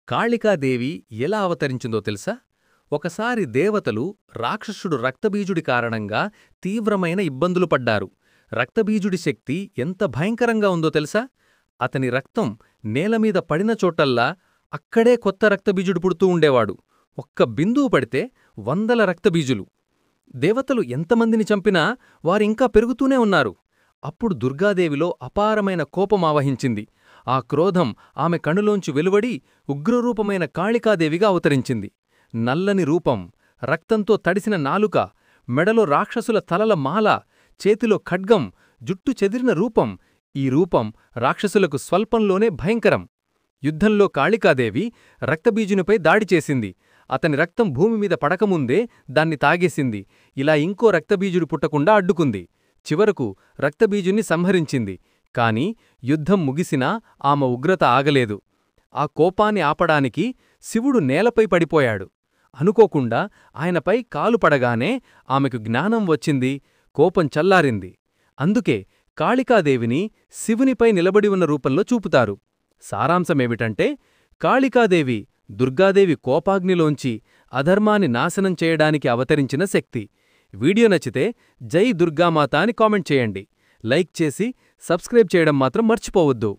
కాళికాదేవి ఎలా అవతరించిందో తెలుసా? ఒకసారి దేవతలు రాక్షసుడు రక్తబీజుడి కారణంగా తీవ్రమైన ఇబ్బందులు పడ్డారు. రక్తబీజుడి శక్తి ఎంత భయంకరంగా ఉందో తెలుసా? అతని రక్తం నేలమీద పడిన చోటల్లా అక్కడే కొత్త రక్తబీజుడు పుడుతూ ఉండేవాడు. ఒక్క బిందువు పడితే 100 రక్తబీజులు. దేవతలు ఎంతమందిని చంపినా వారింకా పెరుగుతూనే ఉన్నారు. అప్పుడు దుర్గాదేవిలో అపారమైన కోపమావహించింది. ఆ క్రోధం ఆమె కణులోంచి వెలువడి ఉగ్రరూపమైన కాళికాదేవిగా అవతరించింది. నల్లని రూపం, రక్తంతో తడిసిన నాలుక, మెడలో రాక్షసుల తలల మాల, చేతిలో ఖడ్గం, జుట్టు చెదిరిన రూపం. ఈ రూపం రాక్షసులకు స్వల్పంలోనే భయంకరం. యుద్ధంలో కాళికాదేవి రక్తబీజునిపై దాడిచేసింది. అతని రక్తం భూమిమీద పడకముందే దాన్ని తాగేసింది. ఇలా ఇంకో రక్తబీజుడు పుట్టకుండా అడ్డుకుంది. చివరకు రక్తబీజుని సంహరించింది. కాని యుద్ధం ముగిసినా ఆమె ఉగ్రత ఆగలేదు. ఆ కోపాన్ని ఆపడానికి శివుడు నేలపై పడిపోయాడు. అనుకోకుండా ఆయనపై కాలు పడగానే ఆమెకు జ్ఞానం వచ్చింది, కోపం చల్లారింది. అందుకే కాళికాదేవిని శివునిపై నిలబడి ఉన్న రూపంలో చూపుతారు. సారాంశమేమిటంటే, కాళికాదేవి దుర్గాదేవి కోపాగ్నిలోంచి అధర్మాన్ని నాశనం చేయడానికి అవతరించిన శక్తి. వీడియో నచ్చితే జై దుర్గామాత అని కామెంట్ చేయండి. లైక్ చేసి సబ్స్క్రైబ్ చేయడం మాత్రం మర్చిపోవద్దు.